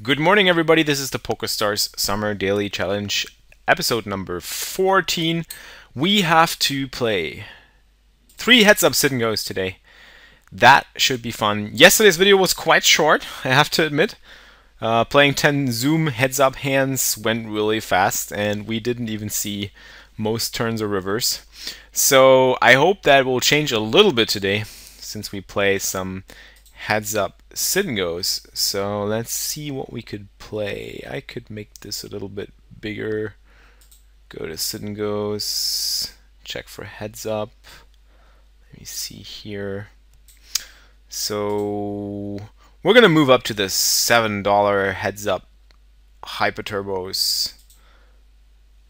Good morning, everybody. This is the PokerStars Summer Daily Challenge, episode number 14. We have to play 3 heads-up sit-and-goes today. That should be fun. Yesterday's video was quite short, I have to admit. Playing 10 Zoom heads-up hands went really fast, and we didn't even see most turns or rivers. So I hope that will change a little bit today, since we play some heads-up sit-and-goes. So let's see what we could play. I could make this a little bit bigger. Go to sit-and-goes, check for heads-up. Let me see here. So we're gonna move up to the $7 heads-up hyper turbos.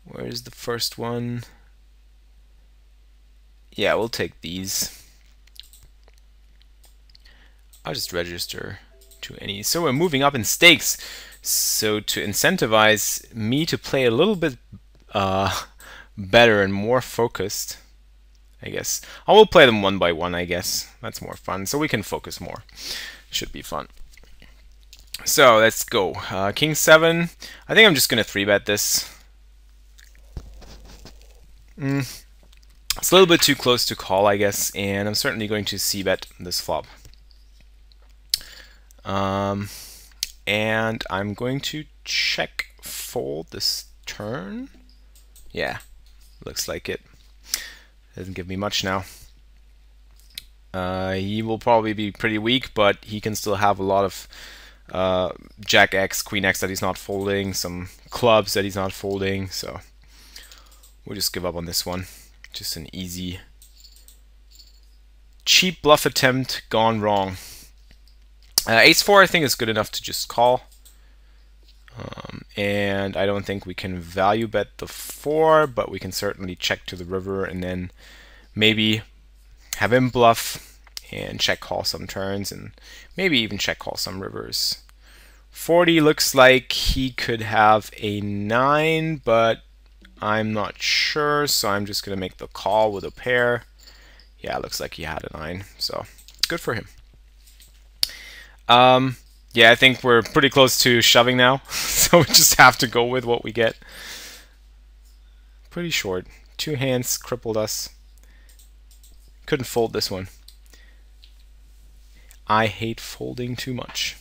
Where's the first one? Yeah, we'll take these. I'll just register to any. So we're moving up in stakes. So to incentivize me to play a little bit better and more focused, I guess. I will play them one by one, I guess. That's more fun. So we can focus more. Should be fun. So let's go. King 7. I think I'm just going to 3-bet this. It's a little bit too close to call, I guess. And I'm certainly going to c-bet this flop. And I'm going to check fold this turn. Yeah, looks like it. Doesn't give me much now. He will probably be pretty weak, but he can still have a lot of Jack X, Queen X that he's not folding, some clubs that he's not folding, so we'll just give up on this one. Just an easy, cheap bluff attempt gone wrong. Ace-4 I think is good enough to just call. And I don't think we can value bet the 4, but we can certainly check to the river and then maybe have him bluff and check call some turns and maybe even check call some rivers. 40 looks like he could have a 9, but I'm not sure, so I'm just going to make the call with a pair. Yeah, it looks like he had a 9, so good for him. Yeah, I think we're pretty close to shoving now, so we just have to go with what we get. Pretty short. 2 hands crippled us. Couldn't fold this one. I hate folding too much.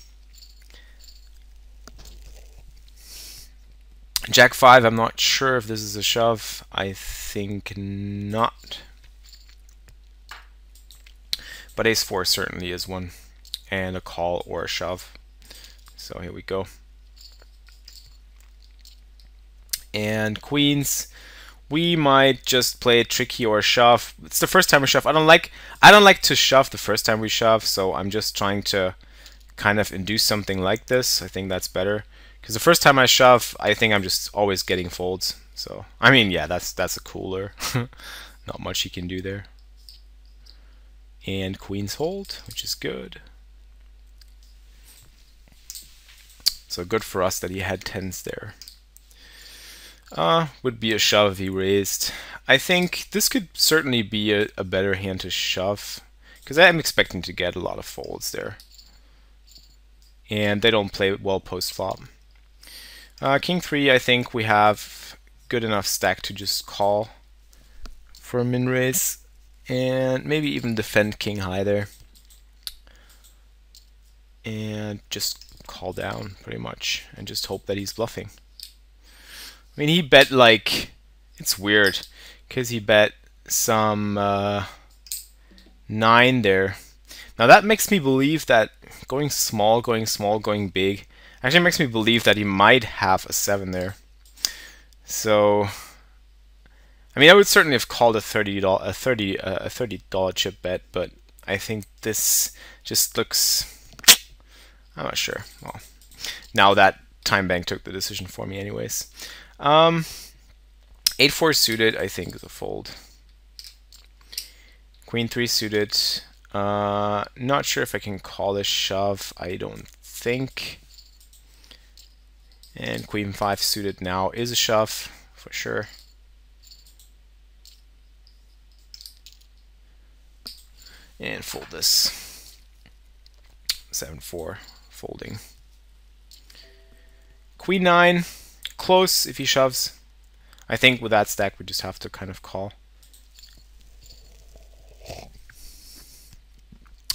Jack 5, I'm not sure if this is a shove. I think not. But Ace-4 certainly is one. And a call or a shove. So here we go. And queens, we might just play a tricky or a shove. It's the first time we shove. I don't like to shove the first time we shove, so I'm just trying to kind of induce something like this. I think that's better. Because the first time I shove, I think I'm just always getting folds. So I mean, yeah, that's a cooler. Not much you can do there. And queens hold, which is good. So good for us that he had 10s there. Would be a shove if he raised. I think this could certainly be a better hand to shove, because I'm expecting to get a lot of folds there. And they don't play well post-flop. King 3, I think we have good enough stack to just call for a min raise. And maybe even defend King High there. And just call down pretty much and just hope that he's bluffing. I mean, he bet like, it's weird because he bet some 9 there. Now that makes me believe that going small, going big actually makes me believe that he might have a 7 there. So I mean, I would certainly have called a $30 chip bet, but I think this just looks, I'm not sure. Well, now that Time Bank took the decision for me anyways. 8-4 suited, I think, is a fold. Queen 3 suited. Not sure if I can call this shove. I don't think. And Queen 5 suited now is a shove, for sure. And fold this. 7-4, folding. Queen 9, close if he shoves. I think with that stack we just have to kind of call.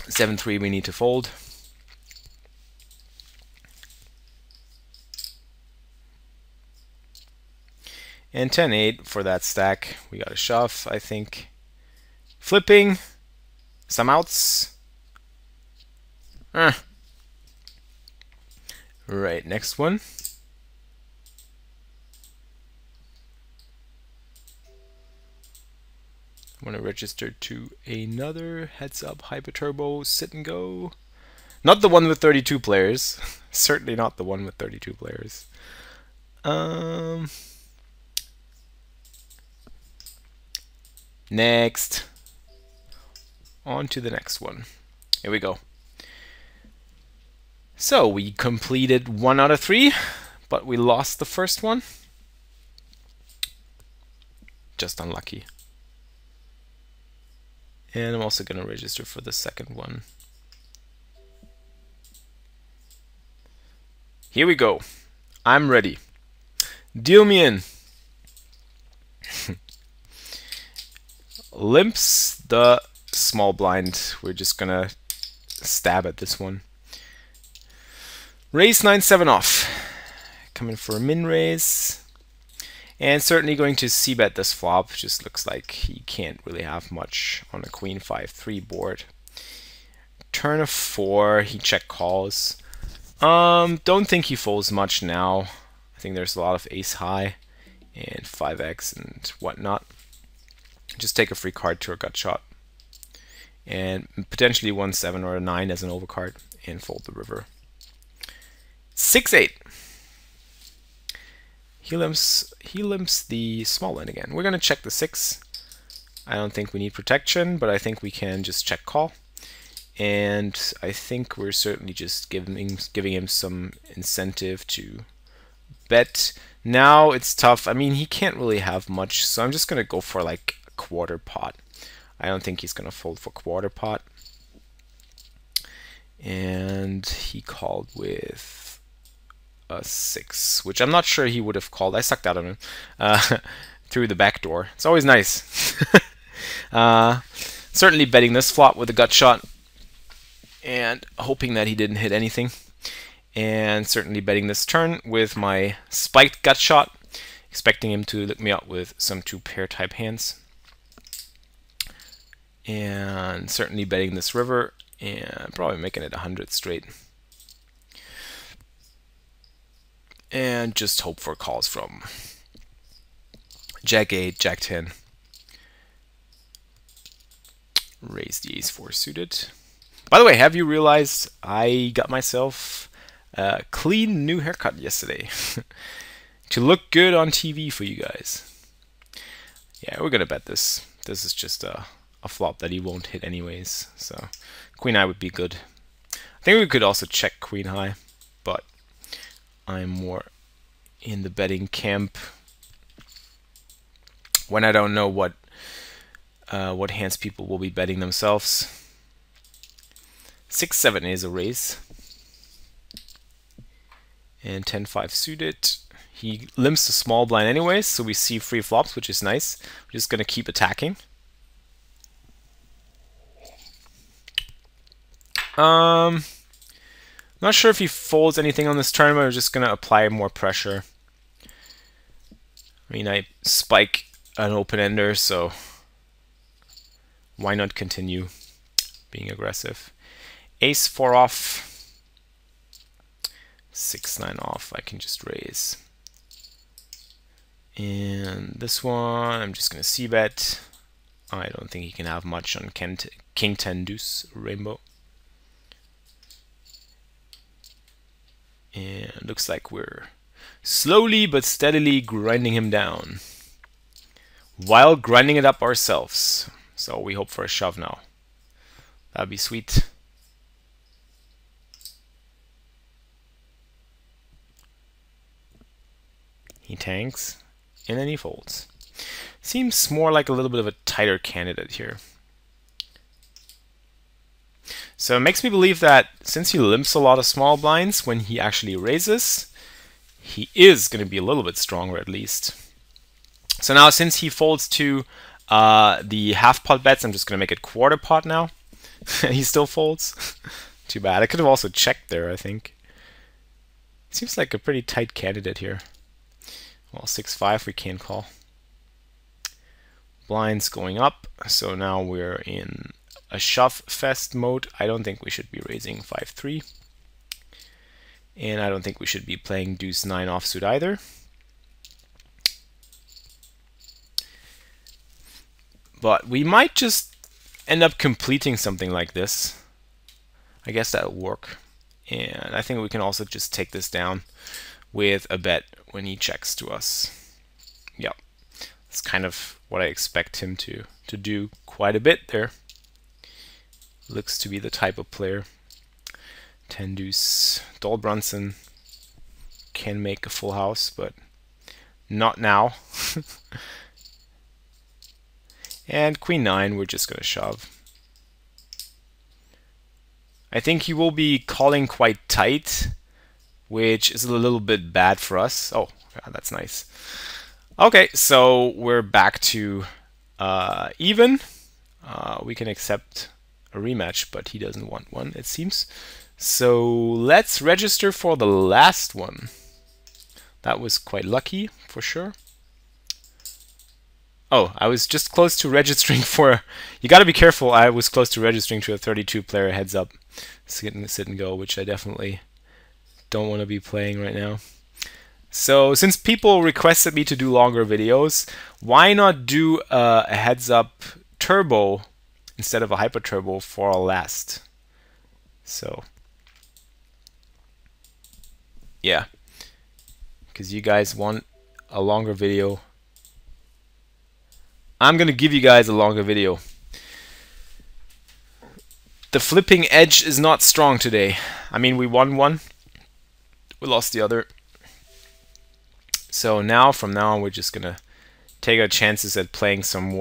7-3 we need to fold. And 10-8 for that stack. We got a shove, I think. Flipping. Some outs. Right, next one. I want to register to another heads up hyper turbo sit and go. Not the one with 32 players. Certainly not the one with 32 players. Next. On to the next one. Here we go. So we completed 1 out of 3, but we lost the first one. Just unlucky. And I'm also going to register for the second one. Here we go. I'm ready. Deal me in. Limps the small blind. We're just going to stab at this one. Raise 9-7 off. Coming for a min raise. And certainly going to c-bet this flop. Just looks like he can't really have much on a queen 5-3 board. Turn of 4, he check calls. Don't think he folds much now. I think there's a lot of ace high and 5x and whatnot. Just take a free card to a gut shot. And potentially 1-7 or a 9 as an overcard and fold the river. 6-8. He limps the small line again. We're going to check the 6. I don't think we need protection, but I think we can just check call. And I think we're certainly just giving him some incentive to bet. Now it's tough. I mean, he can't really have much, so I'm just going to go for like a quarter pot. I don't think he's going to fold for quarter pot. And he called with a 6, which I'm not sure he would have called. I sucked out on him through the back door. It's always nice. Certainly betting this flop with a gut shot and hoping that he didn't hit anything. And certainly betting this turn with my spiked gut shot, expecting him to look me up with some 2-pair type hands. And certainly betting this river and probably making it 100 straight. And just hope for calls from Jack 8, Jack 10. Raise the ace 4 suited. By the way, have you realized I got myself a clean new haircut yesterday to look good on TV for you guys? Yeah, we're gonna bet this. This is just a flop that he won't hit anyways. So queen high would be good. I think we could also check queen high, but I'm more in the betting camp when I don't know what hands people will be betting themselves. 6-7 is a raise. And 10-5 suited. He limps the small blind anyways, so we see free flops, which is nice. We're just going to keep attacking. Not sure if he folds anything on this turn, but we're just going to apply more pressure. I mean, I spike an open-ender, so why not continue being aggressive? Ace 4 off. 6-9 off. I can just raise. And this one, I'm just going to c-bet. I don't think he can have much on King 10 deuce rainbow. And looks like we're slowly but steadily grinding him down while grinding it up ourselves. So we hope for a shove now. That'd be sweet. He tanks and then he folds. Seems more like a little bit of a tighter candidate here. So it makes me believe that since he limps a lot of small blinds when he actually raises, he is going to be a little bit stronger at least. So now since he folds to the half pot bets, I'm just going to make it quarter pot now. He still folds. Too bad. I could have also checked there, I think. Seems like a pretty tight candidate here. Well, 6-5 we can call. Blinds going up, so now we're in a shove fest mode. I don't think we should be raising 5-3. And I don't think we should be playing deuce 9 offsuit either. But we might just end up completing something like this. I guess that'll work. And I think we can also just take this down with a bet when he checks to us. Yep. That's kind of what I expect him to do quite a bit there. Looks to be the type of player. 10 deuce. Dol Brunson can make a full house, but not now. And queen 9, we're just going to shove. I think he will be calling quite tight, which is a little bit bad for us. Oh, yeah, that's nice. Okay, so we're back to even. We can accept a rematch, but he doesn't want one, it seems. So let's register for the last one. That was quite lucky, for sure. Oh, I was just close to registering for... You gotta be careful, I was close to registering to a 32-player heads-up sit and go, which I definitely don't want to be playing right now. So, since people requested me to do longer videos, why not do a heads-up turbo instead of a hyper turbo for our last? So, yeah. Because you guys want a longer video. I'm going to give you guys a longer video. The flipping edge is not strong today. I mean, we won one. We lost the other. So now, from now on, we're just going to take our chances at playing some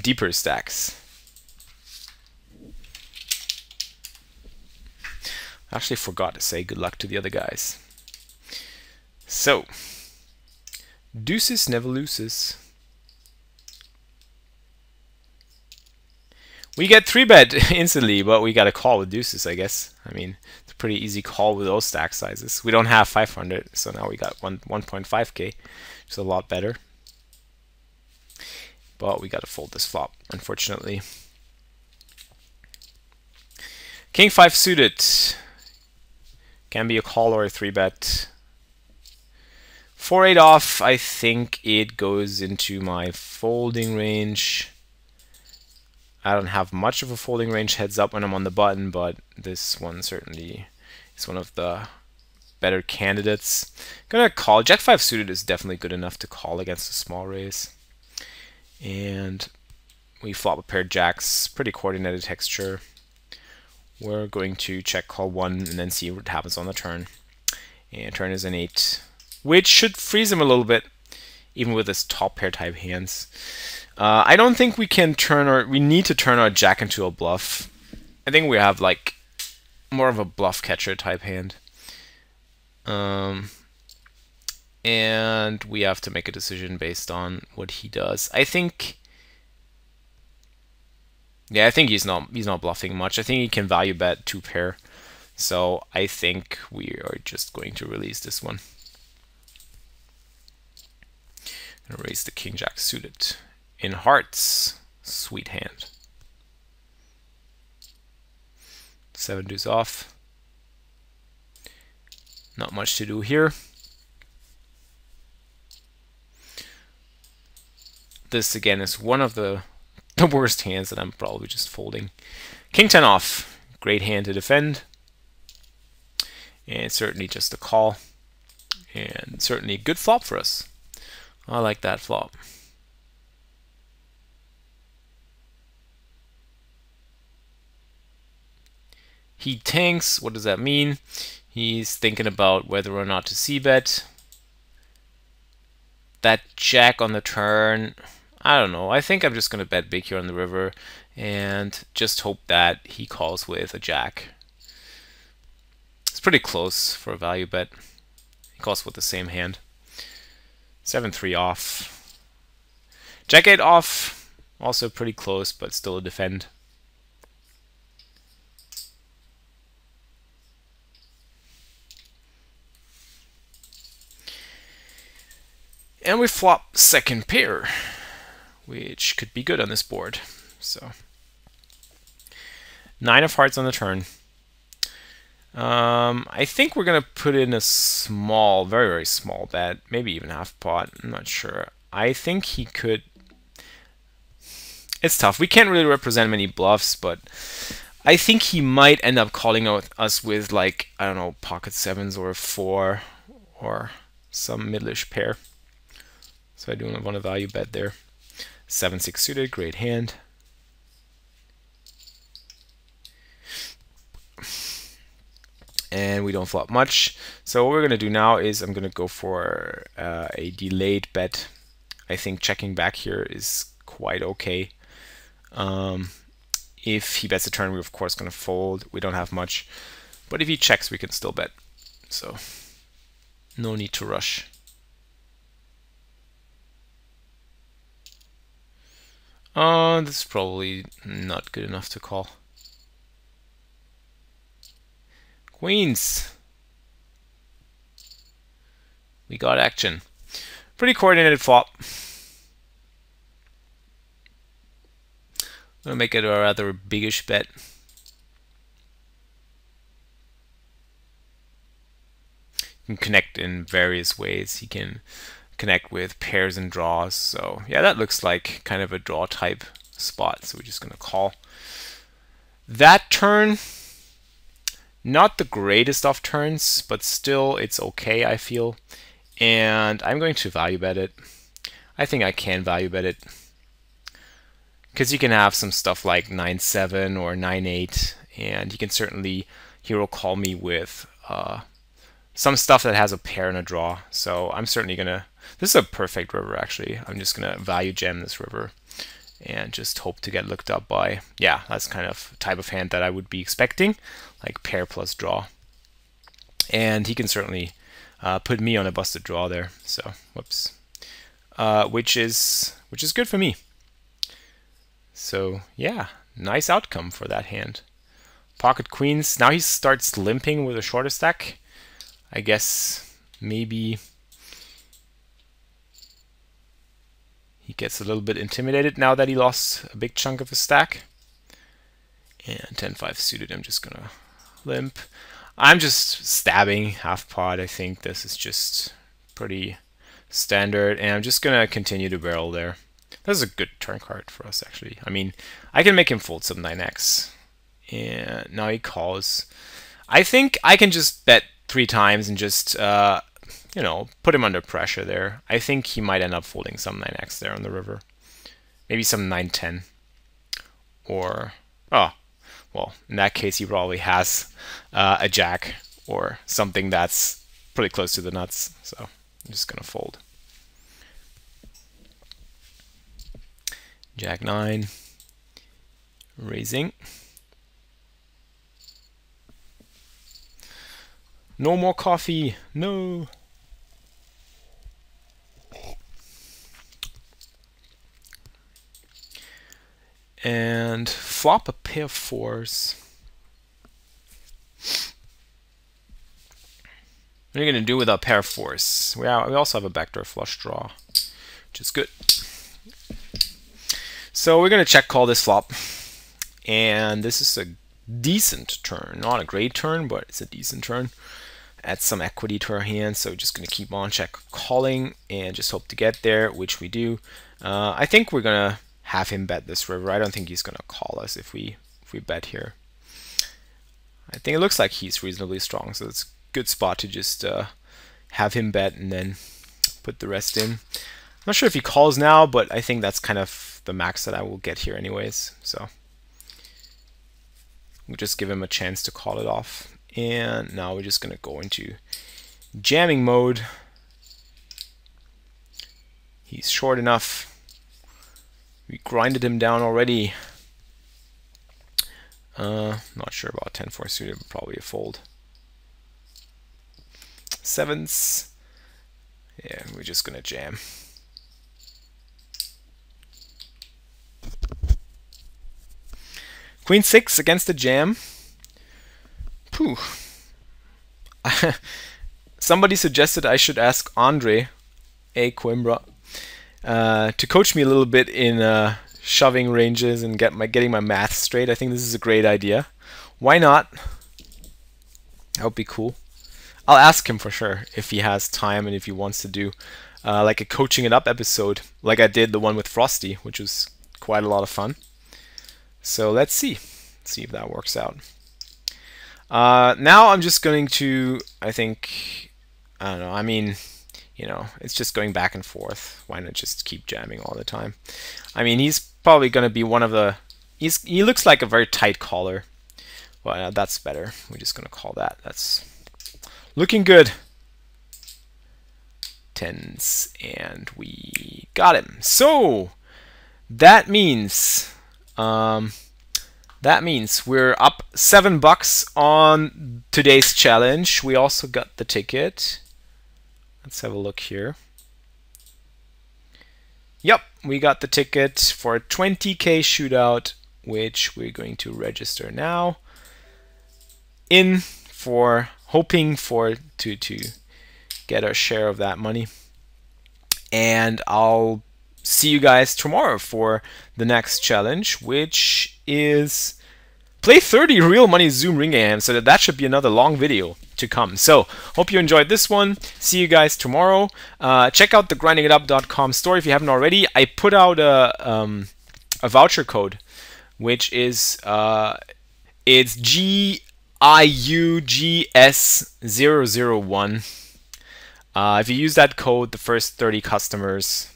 deeper stacks. I actually forgot to say good luck to the other guys. So, deuces never loses. We get 3-bet instantly, but we got a call with deuces, I guess. I mean, it's a pretty easy call with those stack sizes. We don't have 500, so now we got 1.5k, which is a lot better. But we got to fold this flop, unfortunately. King 5 suited. Can be a call or a 3-bet. 4-8 off, I think it goes into my folding range. I don't have much of a folding range heads up when I'm on the button, but this one certainly is one of the better candidates. Gonna call. Jack 5 suited is definitely good enough to call against a small raise. And we flop a pair of jacks, pretty coordinated texture. We're going to check call 1 and then see what happens on the turn. And turn is an 8, which should freeze him a little bit, even with his top pair type hands. I don't think we can we need to turn our jack into a bluff. I think we have like more of a bluff catcher type hand. And we have to make a decision based on what he does. I think he's not bluffing much. I think he can value bet 2 pair. So I think we are just going to release this one. Gonna raise the king jack suited. In hearts, sweet hand. 7 deuce off. Not much to do here. This again is one of the worst hands that I'm probably just folding. King 10 off. Great hand to defend. And certainly just a call. And certainly a good flop for us. I like that flop. He tanks. What does that mean? He's thinking about whether or not to c-bet. That jack on the turn, I don't know. I think I'm just going to bet big here on the river and just hope that he calls with a jack. It's pretty close for a value bet. He calls with the same hand. 7-3 off. Jack 8 off. Also pretty close, but still a defend. And we flop second pair, which could be good on this board. So 9 of hearts on the turn. I think we're gonna put in a small, very, very small bet, maybe even half pot. I'm not sure. I think he could. It's tough. We can't really represent many bluffs, but I think he might end up calling out us with, like, I don't know, pocket 7s or a 4 or some middleish pair. So I do want to value bet there. 7-6 suited, great hand. And we don't flop much. So what we're going to do now is I'm going to go for a delayed bet. I think checking back here is quite okay. If he bets a turn, we're of course going to fold. We don't have much. But if he checks, we can still bet. So no need to rush. This is probably not good enough to call. Queens. We got action. Pretty coordinated flop. I'm gonna make it a rather biggish bet. You can connect in various ways. He can connect with pairs and draws. So yeah, that looks like kind of a draw type spot. So we're just gonna call. That turn, not the greatest of turns, but still it's okay, I feel. And I'm going to value bet it. I think I can value bet it. Because you can have some stuff like 9-7 or 9-8, and you can certainly hero call me with some stuff that has a pair and a draw. So I'm certainly gonna, this is a perfect river actually. I'm just gonna value jam this river and just hope to get looked up by, yeah, that's kind of type of hand that I would be expecting, like pair plus draw. And he can certainly put me on a busted draw there. So whoops, which is good for me. So yeah, nice outcome for that hand. Pocket queens. Now he starts limping with a shorter stack. I guess maybe he gets a little bit intimidated now that he lost a big chunk of his stack. And 10-5 suited, I'm just gonna limp. I'm just stabbing half pot. I think this is just pretty standard, and I'm just gonna continue to barrel there. This is a good turn card for us, actually. I mean, I can make him fold some 9x. And now he calls. I think I can just bet 3 times and just, you know, put him under pressure there. I think he might end up folding some 9x there on the river. Maybe some 9-10. Or, oh, well, in that case, he probably has a jack or something that's pretty close to the nuts. So I'm just going to fold. Jack 9, raising. No more coffee, no. And flop a pair of 4s. What are you going to do with a pair of 4s? We also have a backdoor flush draw, which is good. So we're going to check call this flop, and this is a decent turn. Not a great turn, but it's a decent turn. Add some equity to our hand, so we're just going to keep on check calling and just hope to get there, which we do. I think we're going to have him bet this river. I don't think he's going to call us if we bet here. I think it looks like he's reasonably strong, so it's a good spot to just have him bet and then put the rest in. I'm not sure if he calls now, but I think that's kind of the max that I will get here anyways. So we'll just give him a chance to call it off. And now we're just going to go into jamming mode. He's short enough. We grinded him down already. Not sure about 10-4 suited, but probably a fold. 7s. Yeah, we're just gonna jam. Queen 6 against the jam. Pooh. Somebody suggested I should ask Andre, a Coimbra, to coach me a little bit in shoving ranges and getting my math straight. I think this is a great idea. Why not? That would be cool. I'll ask him for sure if he has time and if he wants to do like a coaching it up episode, like I did the one with Frosty, which was quite a lot of fun. So let's see if that works out. Now I'm just going to, I don't know, I mean, you know, it's just going back and forth. Why not just keep jamming all the time? I mean, he's probably going to be one of the, he looks like a very tight caller. Well, that's better. We're just going to call that. That's looking good. Tens, and we got him. So that means we're up $7 on today's challenge. We also got the ticket. Let's have a look here. Yep, we got the ticket for a 20K shootout, which we're going to register now. In for hoping for to get our share of that money. And I'll see you guys tomorrow for the next challenge, which is play 30 real money Zoom ring game. So that should be another long video to come. So hope you enjoyed this one. See you guys tomorrow. Check out the grindingitup.com store if you haven't already. I put out a voucher code, which is it's GIUGS001. If you use that code, the first 30 customers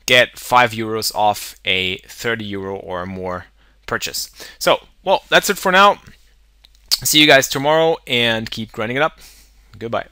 get €5 off a €30 or more purchase. So, well, that's it for now. See you guys tomorrow and keep grinding it up. Goodbye.